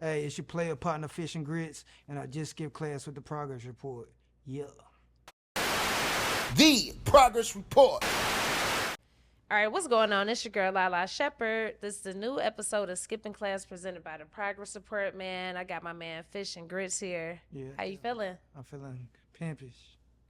Hey, it's your player partner, Fish and Grits, and I just skipped class with the progress report. Yeah. The Progress Report. All right, what's going on? It's your girl Lalaa Shepard. This is a new episode of Skipping Class presented by the Progress Report. Man, I got my man Fish and Grits here. Yeah. How you feeling? I'm feeling pimpish.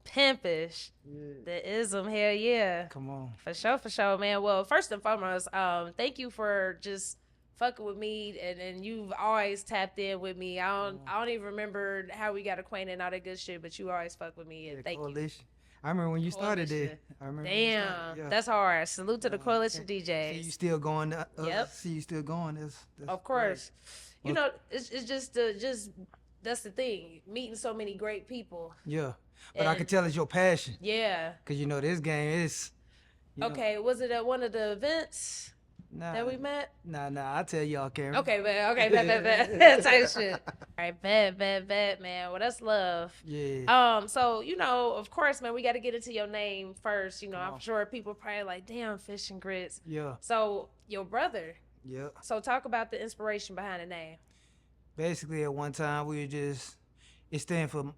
Pimpish. Yeah. The ism, hell yeah. Come on. For sure, man. Well, first and foremost, thank you for just fucking with me, and you've always tapped in with me. I don't even remember how we got acquainted and all that good shit, but you always fuck with me, and Yeah, thank coalition. I remember when you started there. I remember. Damn, yeah. that's hard. Salute to the coalition See DJs. you still going. Yep. See you still going. That's Of course. Great. You know, it's just that's the thing. Meeting so many great people. Yeah. But I And- can tell it's your passion. Yeah. Because, this game is. Okay, was it at one of the events that we met? Nah, I tell y'all, Karen. Okay, man. Okay, bet. Type shit. All right, bet, man. Well, that's love. Yeah. So, of course, man, we got to get into your name first. Come I'm on. sure people probably like, damn, Fish and Grits. Yeah. So, your brother. Yeah. So, talk about the inspiration behind the name. Basically, at one time, we were just, it stands for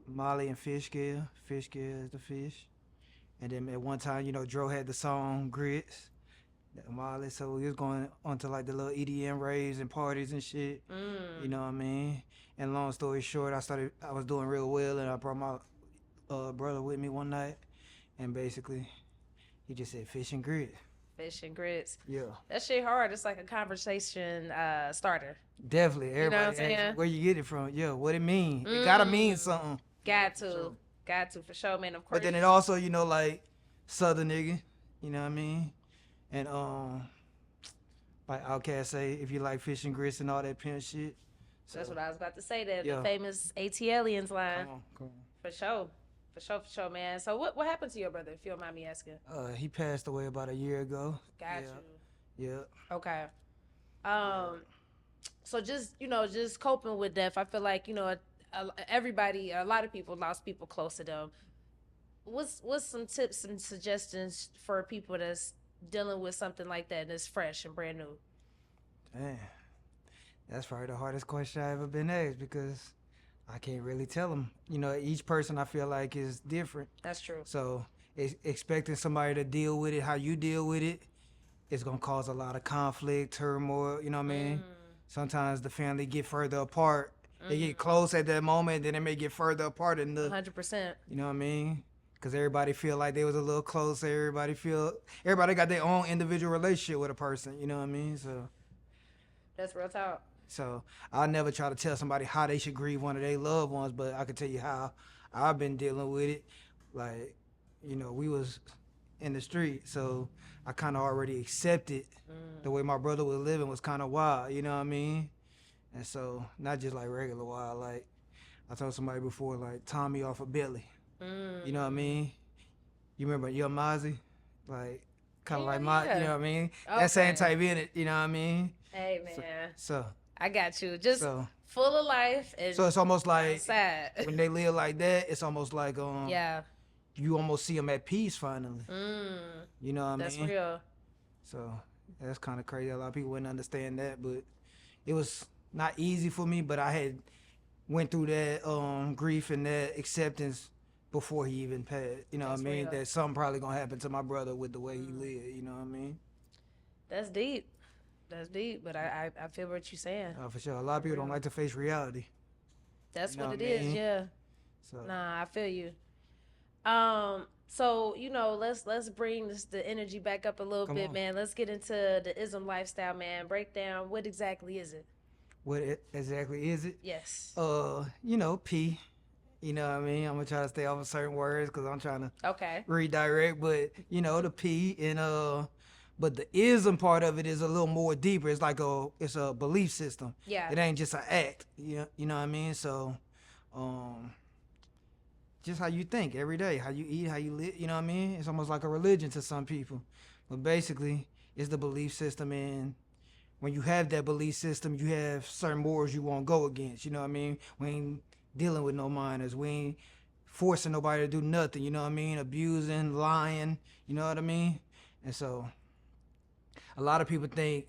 Molly and Fish Scale. Fish Scale is the fish. And then at one time, Dro had the song Grits, Molly. So we was going on to like the little EDM raves and parties and shit. You know what I mean? And long story short, I was doing real well, and I brought my brother with me one night. And basically, he just said Fish and Grits. Fish and Grits. Yeah. That shit hard. It's like a conversation starter. Definitely. You know what I'm Everybody asks saying? where you get it from. Yeah, what it mean? It gotta mean something. Got to, for sure, man. Of course. But then it also, like Southern nigga, you know what I mean? And like Outkast say, if you like Fish and Grits and all that pimp shit. So, that's what I was about to say. That Yeah. the famous ATLians line. come For sure, man. So what happened to your brother, if you don't mind me asking? on. He passed away about a year ago. Got Yeah. you. Okay. So just coping with death. I feel like everybody, a lot of people lost people close to them. What's some tips and suggestions for people that's dealing with something like that that's fresh and brand new? Man, that's probably the hardest question I ever been asked because I can't really tell them. Each person I feel like is different. That's true. So expecting somebody to deal with it how you deal with it, it's gonna cause a lot of conflict, turmoil. You know what I mean? Sometimes the family get further apart. They get close at that moment, then they may get further apart in the. 100%. You know what I mean? Because everybody feel like they was a little closer. Everybody got their own individual relationship with a person. You know what I mean? So. That's real talk. So I'll never try to tell somebody how they should grieve one of their loved ones, but I can tell you how I've been dealing with it. Like, we was in the street, so I kind of already accepted the way my brother was living was kind of wild, you know what I mean? And so not just like regular wild, like I told somebody before, like Tommy off of Billy, you know what I mean? You remember Young Mozzie? Like, kind of like my, you know what I mean? That same type in it, you know what I mean? Hey, man. So I got you. Just So- full of life. And So it's almost like sad. when they live like that, it's almost like Yeah. you almost see them at peace finally. You know what I That's mean? real. So that's kind of crazy. A lot of people wouldn't understand that, but it was not easy for me. But I had went through that grief and that acceptance before he even passed. You know That's what I mean? real. That something probably gonna happen to my brother with the way he lived. You know what I mean? That's deep. But I feel what you're saying. For sure. A lot of people don't like to face reality. That's You know what what it I is, mean? yeah. So Nah, I feel you. So let's bring the energy back up a little Come bit, on. man. Let's get into the ism lifestyle, man. Break down what exactly is it? what exactly is it? Yes. P. You know what I mean? I'm gonna try to stay off of certain words because I'm trying to Okay. redirect, but the P and but the ism part of it is a little more deeper. It's like it's a belief system. Yeah. It ain't just an act. You know what I mean? So, just how you think every day, how you eat, how you live. You know what I mean? It's almost like a religion to some people, but basically, it's the belief system. And when you have that belief system, you have certain morals you won't go against. You know what I mean? We ain't dealing with no minors. We ain't forcing nobody to do nothing. You know what I mean? Abusing, lying. You know what I mean? And so, a lot of people think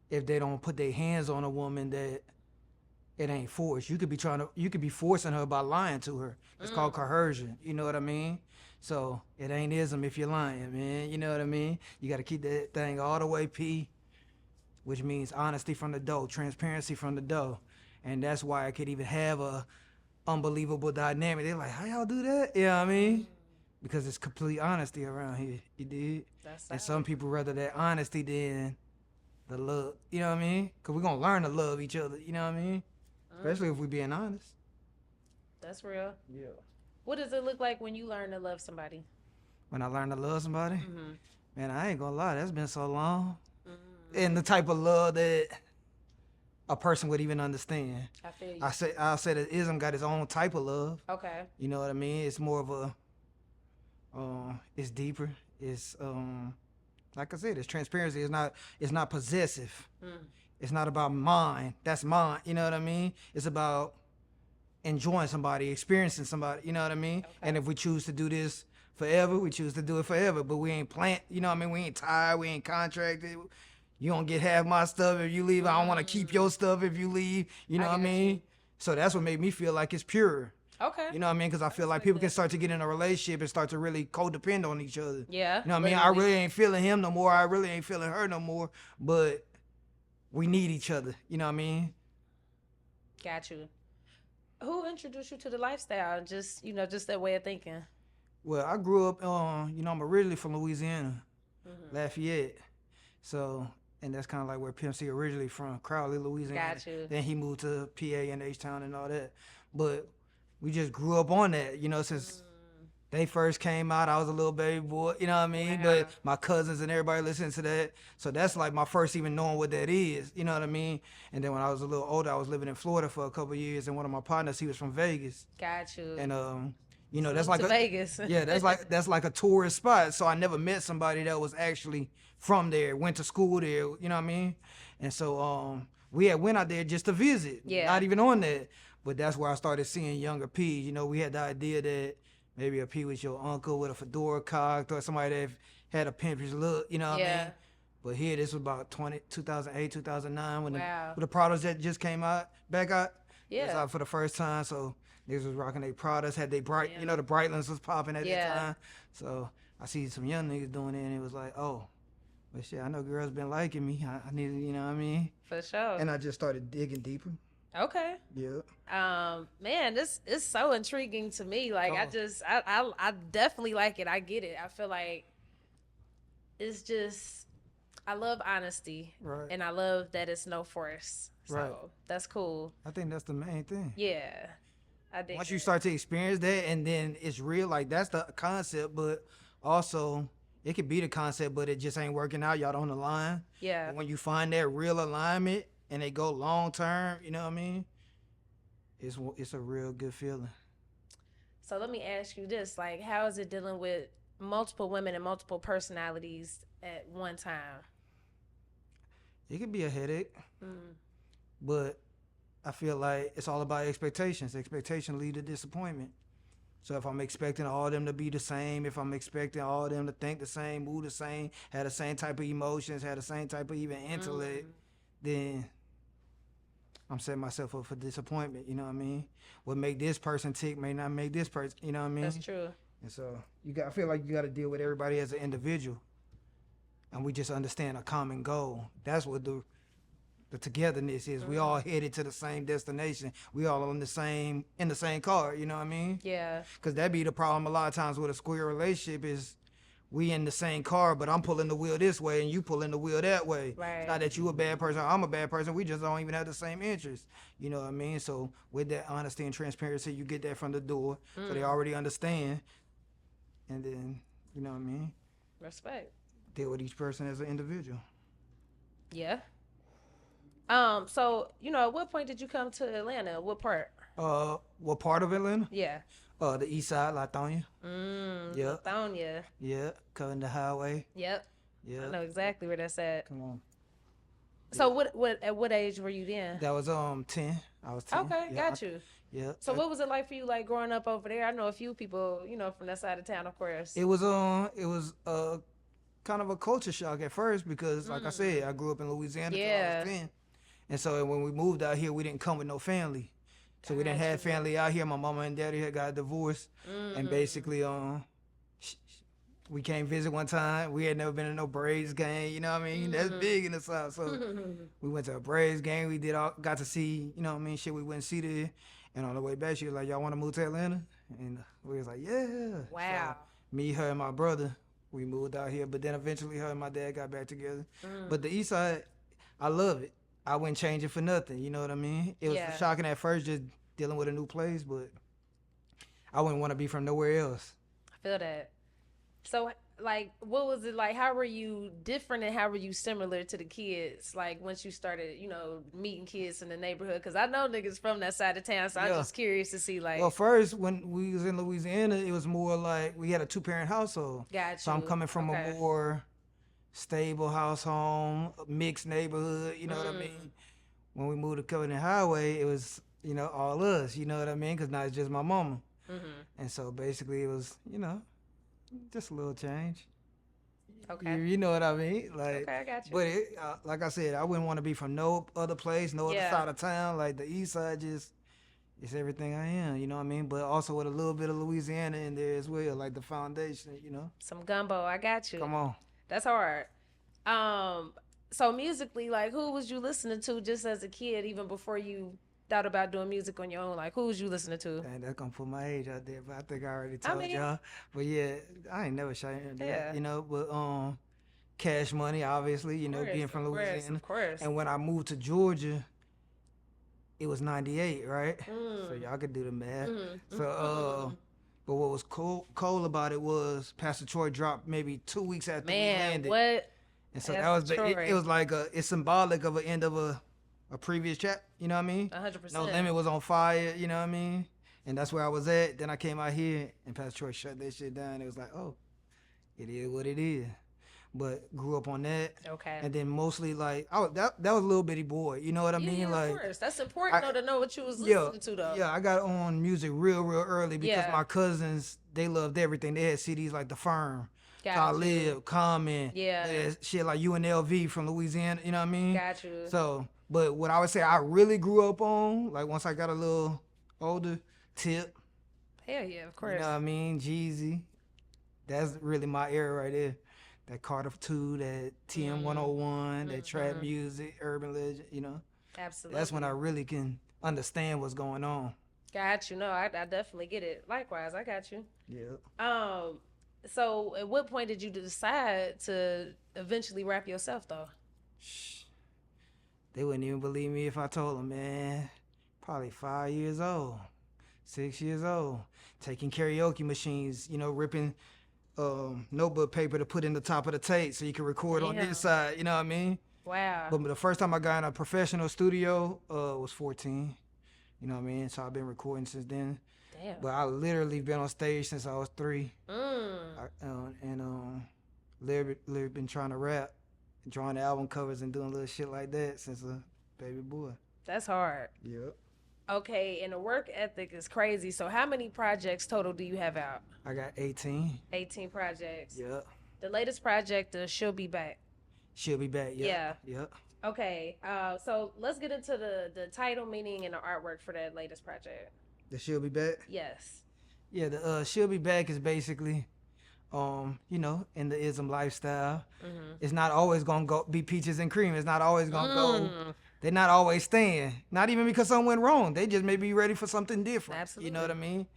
if they don't put their hands on a woman that it ain't forced. You could be forcing her by lying to her. It's called coercion. You know what I mean? So it ain't ism if you're lying, man. You know what I mean? You got to keep that thing all the way P, which means honesty from the door, transparency from the door. And that's why I could even have a unbelievable dynamic. They're like, how y'all do that? You know what I mean? Because it's complete honesty around here. You did? And some people rather that honesty than the love. You know what I mean? Because we're going to learn to love each other. You know what I mean? Especially if we being honest. That's real. Yeah. What does it look like when you learn to love somebody? When I learn to love somebody? Mm-hmm. Man, I ain't going to lie. That's been so long. And the type of love that a person would even understand. I feel you. I'll say that ism got his own type of love. Okay. You know what I mean? It's more of a, it's deeper. It's, like I said, it's transparency. It's not possessive. It's not about mine. That's mine. You know what I mean? It's about enjoying somebody, experiencing somebody. You know what I mean? Okay. And if we choose to do this forever, we choose to do it forever. But we ain't planned. You know what I mean? We ain't tied. We ain't contracted. You don't get half my stuff if you leave. I don't want to keep your stuff if you leave. You know what I mean? So that's what made me feel like it's pure. Okay. You know what I mean? Because I feel like people can start to get in a relationship and start to really codepend on each other. Yeah. You know what I mean? I really ain't feeling him no more. I really ain't feeling her no more. But we need each other. You know what I mean? Got you. Who introduced you to the lifestyle? Just, just that way of thinking. Well, I grew up, I'm originally from Louisiana, Lafayette. So, and that's kind of like where Pimp C originally from, Crowley, Louisiana. Got you. Then he moved to PA and H-Town and all that. But we just grew up on that, since they first came out. I was a little baby boy, you know what I mean? Wow. But my cousins and everybody listening to that. So that's like my first even knowing what that is, you know what I mean? And then when I was a little older, I was living in Florida for a couple of years, and one of my partners, he was from Vegas. Got you. And that's like Vegas. Yeah, that's like a tourist spot. So I never met somebody that was actually from there, went to school there, you know what I mean? And so we had went out there just to visit. Yeah. Not even on that. But that's where I started seeing younger P. We had the idea that maybe a P was your uncle with a fedora cocked, or somebody that had a pimpish look, you know what I mean? But here, this was about 2008, 2009 when the products that just came back out. Yeah. It was out for the first time, so niggas was rocking their products, had they bright, the Brightlands was popping at that time. So I see some young niggas doing it, and it was like, oh, but shit, I know girls been liking me. I need, you know what I mean? For sure. And I just started digging deeper. Okay. Yeah. Man, this is so intriguing to me. Like, I definitely like it. I get it. I feel like it's just, I love honesty. Right. And I love that it's no force. So that's cool. I think that's the main thing. Yeah. I think once you start to experience that, and then it's real, like that's the concept, but also it could be the concept, but it just ain't working out. Y'all don't align. Yeah. But when you find that real alignment and they go long term, you know what I mean? It's a real good feeling. So let me ask you this: like, how is it dealing with multiple women and multiple personalities at one time? It could be a headache, but I feel like it's all about expectations. Expectation lead to disappointment. So if I'm expecting all of them to be the same, if I'm expecting all of them to think the same, move the same, have the same type of emotions, have the same type of even intellect, then I'm setting myself up for disappointment, you know what I mean? What make this person tick may not make this person, you know what I mean? That's true. And so I feel like you got to deal with everybody as an individual. And we just understand a common goal. That's what the togetherness is. We all headed to the same destination. We all in the same car, you know what I mean? Yeah. Because that be the problem a lot of times with a square relationship is we in the same car, but I'm pulling the wheel this way and you pulling the wheel that way. Right. It's not that you a bad person, I'm a bad person. We just don't even have the same interests. You know what I mean? So with that honesty and transparency, you get that from the door. So they already understand. And then, you know what I mean? Respect. Deal with each person as an individual. Yeah. So, at what point did you come to Atlanta? What part? What part of Atlanta? Yeah. The east side, Lithonia. Yep. Lithonia. Yeah, cutting the highway. Yep. Yeah. I know exactly where that's at. Come on. So at what age were you then? That was 10. I was 10. Okay, yeah, got you. Yeah. So what was it like for you, like growing up over there? I know a few people, from that side of town, of course. It was kind of a culture shock at first because, like I said, I grew up in Louisiana till I Yeah. was 10. And so when we moved out here, we didn't come with no family. So we didn't have Gotcha. family out here. My mama and daddy had got divorced. And basically, we came visit one time. We had never been to no Braves game. You know what I mean? That's big in the South. So we went to a Braves game. We got to see, you know what I mean, shit we wouldn't see there. And on the way back, she was like, y'all want to move to Atlanta? And we was like, yeah. Wow. So me, her, and my brother, we moved out here. But then eventually her and my dad got back together. But the East Side, I love it. I wouldn't change it for nothing. You know what I mean? It was shocking at first just dealing with a new place, but I wouldn't want to be from nowhere else. I feel that. So, like, what was it like? How were you different and how were you similar to the kids? Like, once you started, you know, meeting kids in the neighborhood? Because I know niggas from that side of town, so I'm just curious to see, like. Well, first, when we was in Louisiana, it was more like we had a 2-parent household. Got So I'm coming from a more stable house home, mixed neighborhood, you know what I mean? When we moved to Covenant Highway, it was, you know, all us, you know what I mean? Because now it's just my mama. And so basically it was, you know, just a little change. Okay. You know what I mean? Like, Okay, I got you. but it, like I said, I wouldn't want to be from no other place, no other side of town. Like the East Side, just it's everything I am. You know what I mean? But also with a little bit of Louisiana in there as well, like the foundation. You know? Some gumbo. I got you. Come on. That's hard. So musically, like, who was you listening to just as a kid, even before you thought about doing music on your own? Like, who was you listening to? Dang, that's gonna put my age out there, but I think I already told y'all. But yeah, I ain't never sharing that, you know. But Cash Money, obviously, you know, being from Louisiana. Of course. And when I moved to Georgia, it was 98, right? So y'all could do the math. So but what was cool about it was Pastor Troy dropped maybe 2 weeks after we landed. What? And so that was it was like it's symbolic of an end of a previous chapter, you know what I mean? 100%. No Limit was on fire, you know what I mean? And that's where I was at. Then I came out here and Pastor Troy shut that shit down. It was like, oh, it is what it is. But grew up on that. Okay. And then mostly like that was a little bitty boy, you know what I mean? Yeah, like, of course. That's important though to know what you was listening to though. Yeah, I got on music real early because my cousins, they loved everything. They had CDs like The Firm. Talib, Common, shit like UNLV from Louisiana, you know what I mean? Got you. So, but what I would say I really grew up on, like once I got a little older, Tip. Hell yeah, of course. You know what I mean? Jeezy. That's really my era right there. That Carter 2, that TM 101, that trap music, urban legend, you know? Absolutely. That's when I really can understand what's going on. Got you. No, I definitely get it. Likewise, I got you. Yeah. So at what point did you decide to eventually rap yourself though? They wouldn't even believe me if I told them, man. Probably 5 years old, 6 years old, taking karaoke machines, you know, ripping notebook paper to put in the top of the tape so you can record on this side, you know what I mean? Wow. But the first time I got in a professional studio was 14, you know what I mean? So I've been recording since then. Damn. But I literally been on stage since I was 3. Literally been trying to rap, drawing album covers and doing little shit like that since a baby boy. That's hard. Yep. Okay, and the work ethic is crazy. So how many projects total do you have out? I got 18. 18 projects. Yep. The latest project, She'll Be Back. She'll Be Back, yeah. Yep. Okay, so let's get into the title, meaning, and the artwork for that latest project. The She'll Be Back? Yes. Yeah, the She'll Be Back is basically, you know, in the IZM lifestyle. It's not always gonna be peaches and cream. It's not always gonna go. They're not always staying. Not even because something went wrong. They just may be ready for something different. Absolutely. You know what I mean?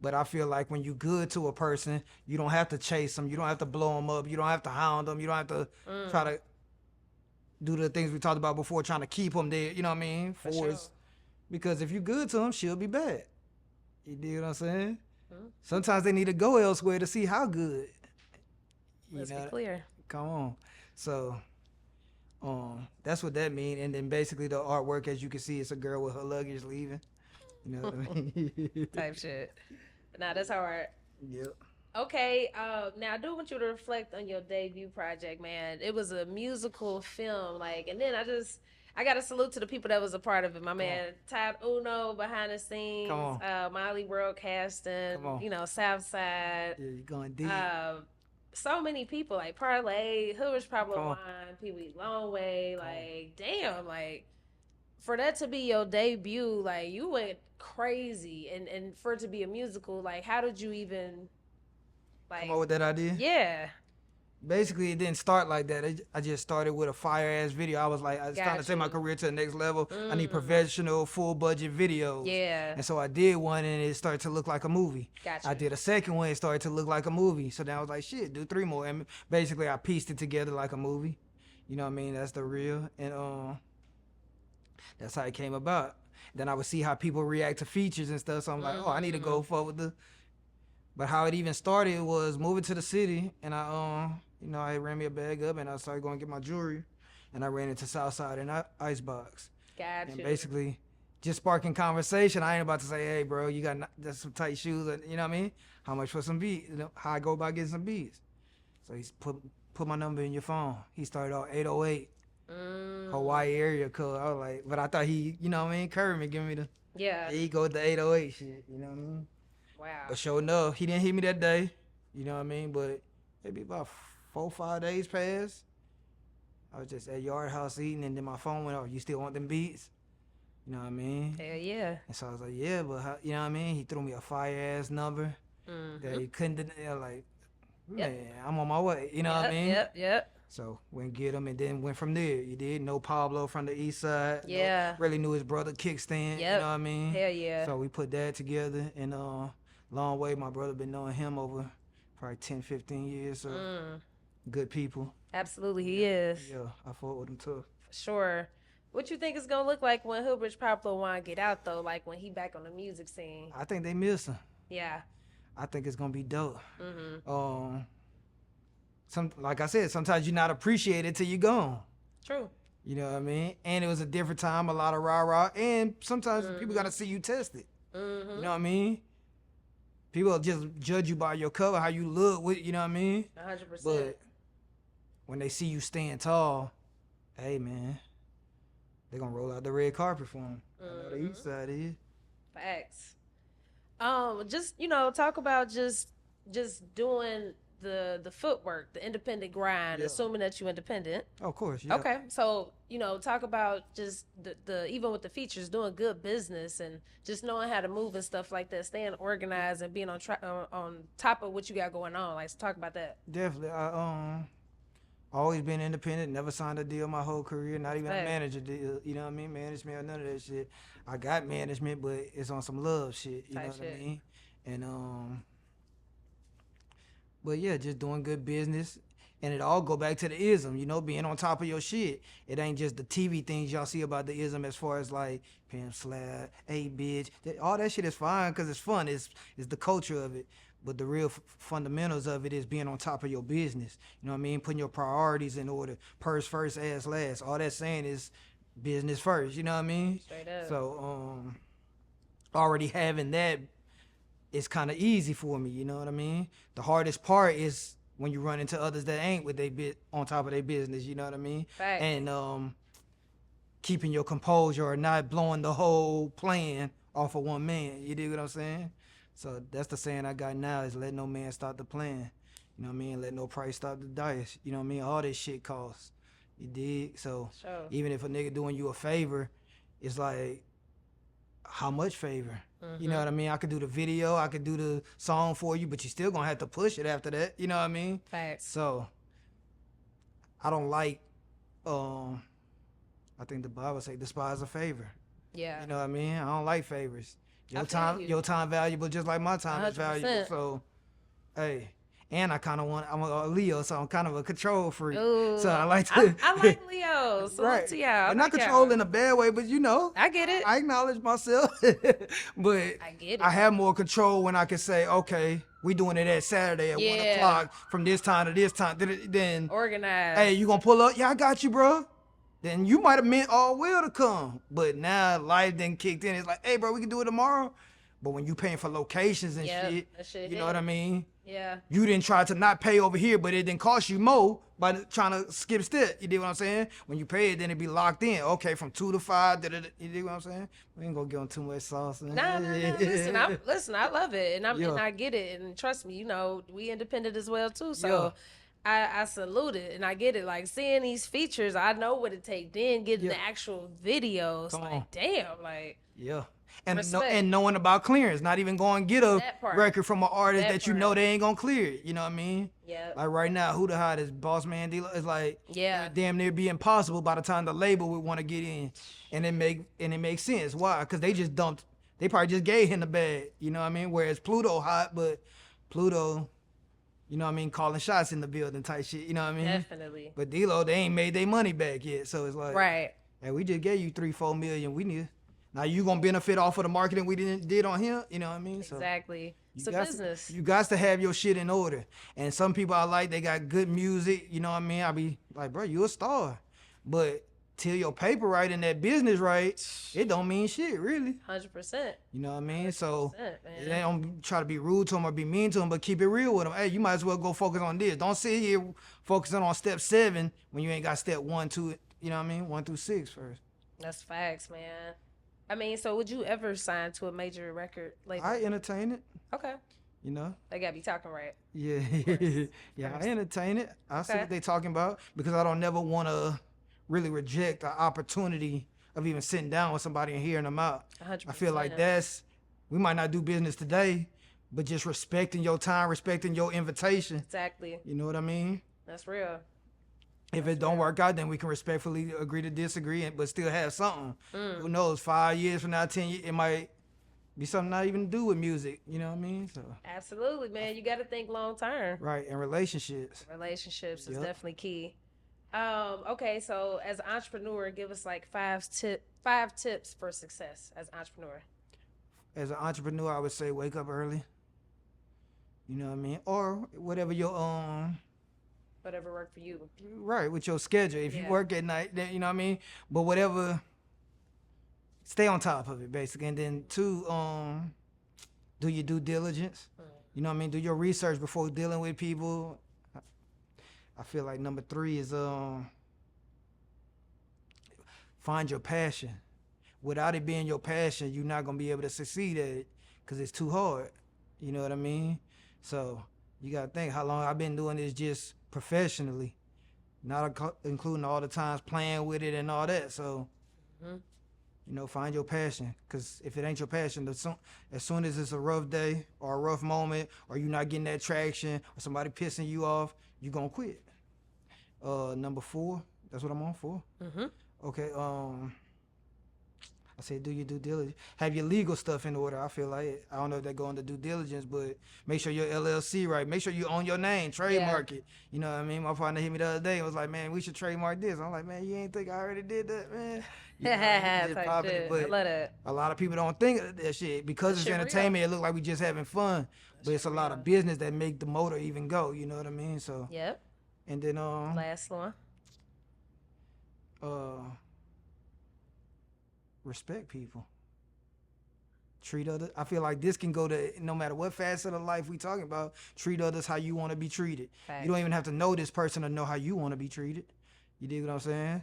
But I feel like when you good to a person, you don't have to chase them. You don't have to blow them up. You don't have to hound them. You don't have to try to do the things we talked about before, trying to keep them there. You know what I mean? For sure. Because if you good to them, she'll be bad. You dig what I'm saying? Sometimes they need to go elsewhere to see how good. Let's be clear. Come on. So that's what that mean. And then basically the artwork, as you can see, it's a girl with her luggage leaving. You know what I mean? Type shit. Nah, that's hard. Yep. Okay, now I do want you to reflect on your debut project, man. It was a musical film, like, and then I got to salute to the people that was a part of it. My man, Todd Uno behind the scenes, Molly Worldcasting, you know, Southside. Yeah, you're going deep. so many people like Parlay, Hoodrich Pablo Come on. Juan, Peewee Longway, like damn, like for that to be your debut, like you went crazy, and for it to be a musical, like how did you even Come like? up with that idea. Yeah, Basically, it didn't start like that. I just started with a fire ass video. I was like, it's time to take my career to the next level. I need professional, full budget videos. Yeah. And so I did one, and it started to look like a movie. Gotcha. I did a second one, it started to look like a movie. So then I was like, shit, do 3 more. And basically, I pieced it together like a movie. You know what I mean? That's the real. And that's how it came about. Then I would see how people react to features and stuff. So I'm like, oh, I need to go forward with the. But how it even started was moving to the city, and I ran me a bag up, and I started going to get my jewelry, and I ran into Southside and Icebox. Gotcha. And basically, just sparking conversation. I ain't about to say, hey, bro, you got that's some tight shoes, you know what I mean? How much for some beats? You know, how I go about getting some beats. So he's put my number in your phone. He started off 808, Hawaii area code. I was like, but I thought he, you know what I mean, curved me, give me the, he go with the 808 shit, you know what I mean? Wow. But sure enough, he didn't hit me that day, you know what I mean? But maybe about 4 or 5 days passed. I was just at Yard House eating, and then my phone went off. You still want them beats? You know what I mean? Hell yeah. And so I was like, yeah, but how, you know what I mean? He threw me a fire ass number that he couldn't deny. Like, man, I'm on my way. You know what I mean? Yep. So went get him, and then went from there. You did know Pablo from the east side. Yeah. Really knew his brother Kickstand. You know what I mean? Hell yeah. So we put that together, and long way, my brother been knowing him over probably 10, 15 years. So good people. Absolutely, he is. Yeah, I fought with him too. For sure. What you think it's gonna look like when Hoodrich Pablo Juan get out though? Like when he back on the music scene? I think they miss him. Yeah. I think it's gonna be dope. Like I said, sometimes you're not appreciated till you gone. True. You know what I mean? And it was a different time, a lot of rah-rah, and sometimes people gotta see you tested. You know what I mean? People just judge you by your cover, how you look, you know what I mean? 100%. But when they see you stand tall, hey man, they're gonna roll out the red carpet for him. I know the east side is. Facts. Just talk about just doing the footwork, the independent grind, assuming that you're independent. Of course, yeah. Okay, so talk about just the even with the features, doing good business and just knowing how to move and stuff like that, staying organized and being on top of what you got going on. Like, so talk about that. Definitely. I always been independent, never signed a deal my whole career, not even a manager deal. You know what I mean? Management or none of that shit. I got management, but it's on some love shit. You know what I mean? And but yeah, just doing good business. And it all go back to the ism, being on top of your shit. It ain't just the TV things y'all see about the ism as far as like pimp slap, hey bitch. All that shit is fine because it's fun. It's the culture of it. But the real fundamentals of it is being on top of your business. You know what I mean? Putting your priorities in order. Purse first, ass last. All that's saying is business first. You know what I mean? Straight up. So already having that is kind of easy for me. You know what I mean? The hardest part is when you run into others that ain't with they bit on top of their business. You know what I mean? Right. And keeping your composure or not blowing the whole plan off of one man. You dig what I'm saying? So that's the saying I got now is let no man stop the plan. You know what I mean? Let no price stop the dice. You know what I mean? All this shit costs. You dig? So even if a nigga doing you a favor, it's like, how much favor? You know what I mean? I could do the video, I could do the song for you, but you still gonna have to push it after that. You know what I mean? Facts. So I don't like, I think the Bible say despise a favor. Yeah. You know what I mean? I don't like favors. Your time valuable just like my time 100%. Is valuable. So, hey, and I'm a Leo, so I'm kind of a control freak. Ooh, so I like to. I like Leo. So right. To y'all. But not control in a bad way, but I get it. I acknowledge myself. But I get it. I have more control when I can say, okay, we doing it at Saturday at 1 o'clock from this time to this time. Then organize. Hey, you gonna pull up? Yeah, I got you, bro. Then you might have meant all will to come. But now life then kicked in. It's like, hey, bro, we can do it tomorrow. But when you paying for locations and shit, you know what I mean? Yeah. You didn't try to not pay over here, but it didn't cost you more by trying to skip step. You dig what I'm saying? When you pay it, then it be locked in. Okay, from 2 to 5. You dig what I'm saying? We ain't gonna give them too much sauce. Nah. Listen, I love it, and Yeah. I get it, and trust me, we independent as well too. So Yeah. I salute it, and I get it. Like seeing these features, I know what it takes. Then getting Yeah. the actual videos, Come like on. damn, like Yeah. And Respect. and knowing about clearance, not even going to get a That part. record from an artist That that you part. know they ain't gonna clear it. You know what I mean? Yep. Like right now, who the hottest Boss Man dealer is like, Yeah. damn near be impossible by the time the label would want to get in, and it makes sense. Why? Because they just dumped. They probably just gave him the bag. You know what I mean? Whereas Pluto hot, but Pluto, you know what I mean, calling shots in the building type shit. You know what I mean? Definitely. But D-Lo, they ain't made their money back yet, so it's like, Right. hey, we just gave you 3-4 million. We need. Now you gonna benefit off of the marketing we did on him. You know what I mean? So Exactly. It's a got business. You got to have your shit in order. And some people I like, they got good music. You know what I mean? I be like, bro, you a star, but till your paper right and that business right, it don't mean shit really. 100%. You know what I mean? So 100%, they man. don't try to be rude to them or be mean to them, but keep it real with them. Hey, you might as well go focus on this. Don't sit here focusing on step 7 when you ain't got step 1, 2. You know what I mean? 1 through 6 first. That's facts, man. I mean, so would you ever sign to a major record label? I entertain it. Okay. You know? They gotta be talking right. Yeah, yeah, Course. I entertain it. I see Okay. what they talking about because I don't never want to really reject the opportunity of even sitting down with somebody and hearing them out. 100%. I feel like we might not do business today, but just respecting your time, respecting your invitation. Exactly. You know what I mean? That's real. If it don't work out, then we can respectfully agree to disagree, but still have something. Who knows? 5 years from now, 10 years, it might be something not even to do with music. You know what I mean? So Absolutely, man. You gotta think long term. right, and relationships. Relationships is Yep. definitely key. Okay, so as an entrepreneur, give us like 5 tips for success as an entrepreneur. As an entrepreneur, I would say wake up early. You know what I mean? Or whatever your Whatever worked for you. right, with your schedule. If you Yeah. work at night, then you know what I mean? But whatever, stay on top of it basically. And then 2, do your due diligence. You know what I mean? Do your research before dealing with people. I feel like number 3 is find your passion. Without it being your passion, you're not gonna be able to succeed at it because it's too hard. You know what I mean? So you gotta think how long I've been doing this just professionally, not including all the times playing with it and all that. So, you know, find your passion. Because if it ain't your passion, as soon as it's a rough day or a rough moment or you're not getting that traction or somebody pissing you off, you're going to quit. Number 4, that's what I'm on for. Okay, I said do your due diligence. Have your legal stuff in order. I feel like I don't know if that go into due diligence, but make sure your LLC right. Make sure you own your name, trademark it. You know what I mean? My partner hit me the other day and was like, "Man, we should trademark this." I'm like, "Man, you ain't think I already did that, man?" You know, just Type popping it, shit. I but love that. a lot of people don't think of that shit because it's shit real. entertainment. It look like we just having fun, but it's a shit lot real. of business that make the motor even go. You know what I mean? So Yep. and then Last one. respect people. Treat others. I feel like this can go to no matter what facet of life we talking about. Treat others how you want to be treated. Facts. You don't even have to know this person to know how you want to be treated. You dig what I'm saying?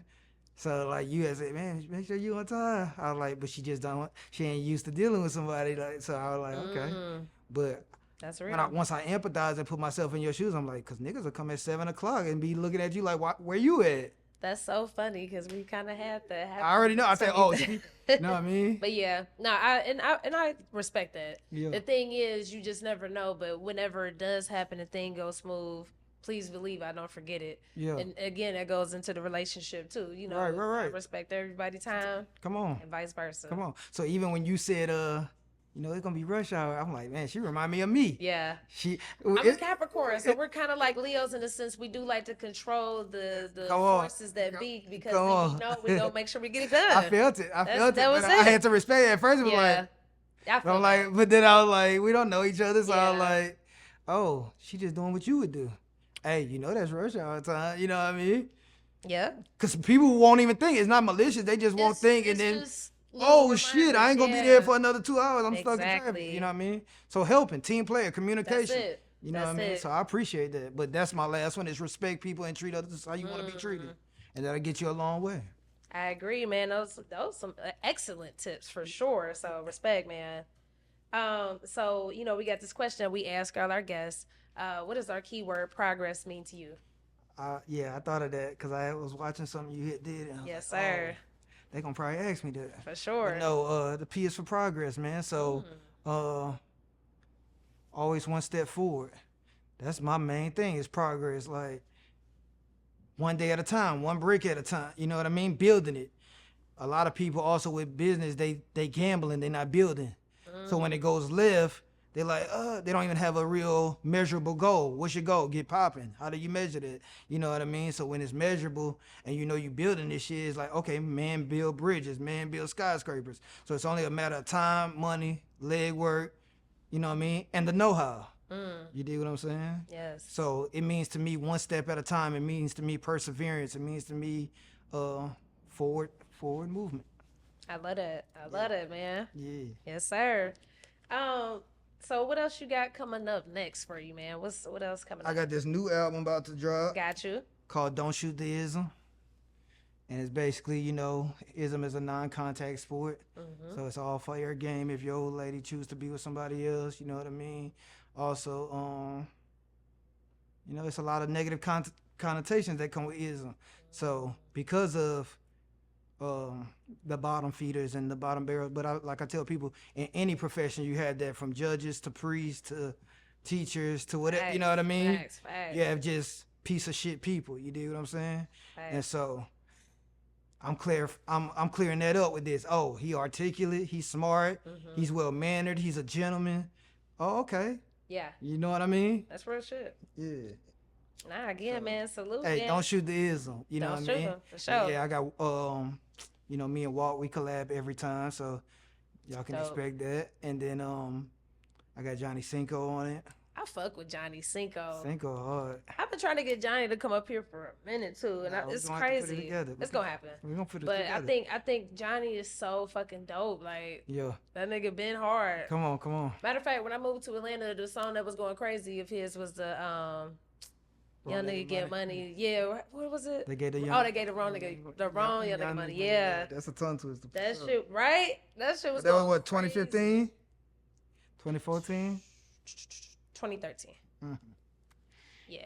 So like you had said, man, make sure you on time. I was like, but she just don't. She ain't used to dealing with somebody like. So I was like, okay. But That's real. once I empathize and put myself in your shoes, I'm like, cause niggas will come at 7 o'clock and be looking at you like, where you at? That's so funny because we kind of had that. I already know. I said, oh, you know what I mean? But yeah, no, I respect that. Yeah. The thing is, you just never know. But whenever it does happen, the thing goes smooth. Please believe I don't forget it. Yeah. And again, that goes into the relationship too. You know, Right. I respect everybody's time Come on. and vice versa. Come on. So even when you said, you know, it's gonna be rush hour, I'm like, man, she remind me of me. Yeah. I'm I'm a Capricorn, so we're kind of like Leos in the sense we do like to control the Come on. forces that be because Come we on. know we gonna make sure we get it done. I felt it. That was but I it. had to respect it. At first, it was Yeah. I like, feel I'm that. like, but then I was like, we don't know each other, so I was Yeah. like, oh, she just doing what you would do. Hey, you know that's rush hour time. You know what I mean? Yeah. Because people won't even think. It's not malicious. They just won't think, and then, oh shit, I ain't gonna be there for another 2 hours. I'm stuck in traffic. Exactly. You know what I mean? So helping, team player, communication. That's it. You know what I mean? So I appreciate that. But that's my last one is respect people and treat others how you want to be treated. And that'll get you a long way. I agree, man. Those some excellent tips for sure. So respect, man. So you know, we got this question that we ask all our guests. What does our keyword progress mean to you? Yeah, I thought of that because I was watching something you did. And Yes, like, sir. They gonna probably ask me that. For sure. But no, the P is for progress, man. So, always one step forward. That's my main thing is progress. Like one day at a time, one brick at a time. You know what I mean? Building it. A lot of people also with business, they gambling, they not building. So when it goes left, they like, they don't even have a real measurable goal. What's your goal? Get popping. How do you measure that? You know what I mean? So when it's measurable and you know you building this shit, it's like, okay, man build bridges, man build skyscrapers. So it's only a matter of time, money, leg work, you know what I mean? And the know-how. You dig what I'm saying? Yes. So it means to me one step at a time. It means to me perseverance. It means to me forward movement. I love that. I love that, man. Yeah. Yes, sir. So what else you got coming up next for you, man? What else coming up? I got this new album about to drop. Got you. Called Don't Shoot the IZM. And it's basically, you know, IZM is a non-contact sport. So it's all fair game if your old lady choose to be with somebody else, you know what I mean? Also, you know, it's a lot of negative connotations that come with IZM. So because of the bottom feeders and the bottom barrels, but like I tell people, in any profession you have that, from judges to priests to teachers to whatever, Facts, you know what I mean? Facts. You have just piece of shit people, you dig what I'm saying? Facts. And so I'm clearing that up with this. Oh, he articulate, he's smart, he's well mannered, he's a gentleman. Oh, okay. Yeah. You know what I mean? That's real shit. Yeah. Nah, again, man, salute. Hey, man. don't shoot the IZM. You know Don't what I shoot mean? 'em, for sure. Yeah, I got you know, me and Walt, we collab every time, so y'all can Dope. expect that. And then I got Johnny Cinco on it. I fuck with Johnny Cinco. Cinco hard. I've been trying to get Johnny to come up here for a minute too, and Nah, we it's gonna have to put it crazy. together. It's gonna happen. We're gonna put it But together. I think Johnny is so fucking dope. Like Yeah. that nigga been hard. Come on. Matter of fact, when I moved to Atlanta, the song that was going crazy of his was the Young Nigga Get Money. Yeah, what was it? They gave the they gave the wrong nigga, the wrong Young Nigga Money. Yeah, That's a tongue twister. that shit, right? That shit was. That was going what, crazy. 2015? 2014? 2013. Yeah.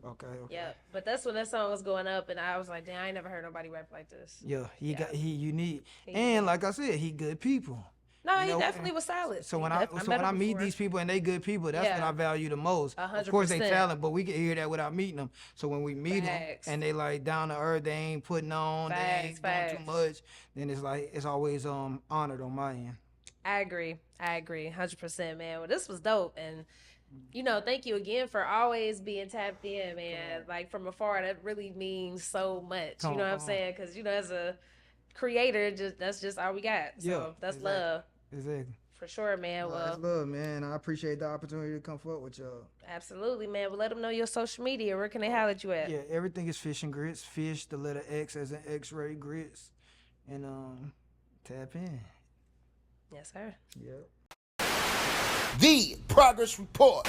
Okay. Yeah, but that's when that song was going up, and I was like, damn, I ain't never heard nobody rap like this. Yeah, he unique. He And like I said, he good people. No, You he know, definitely was solid. So He when I met him meet before. these people and they good people, that's Yeah. what I value the most. Of course they 100%. talent, but we can hear that without meeting them. So when we meet them Facts. and they like down to earth, they ain't putting on, they ain't Facts, doing too much, then it's like it's always honored on my end. I agree, 100%, man. Well, this was dope, and you know, thank you again for always being tapped in, man. Like from afar, that really means so much. Come You know on, what I'm come on. saying? Because you know, as a creator, that's just all we got. So Yeah, that's exactly. love Exactly. for sure, man. Well, Well, that's love, man. I appreciate the opportunity to come forward with y'all. absolutely, man. Well, let them know your social media. Where can they holler at you at? Yeah, everything is FishXGrits. Fish, the letter X as in X-ray grits, and tap in. Yes, sir. Yep. The Progress Report.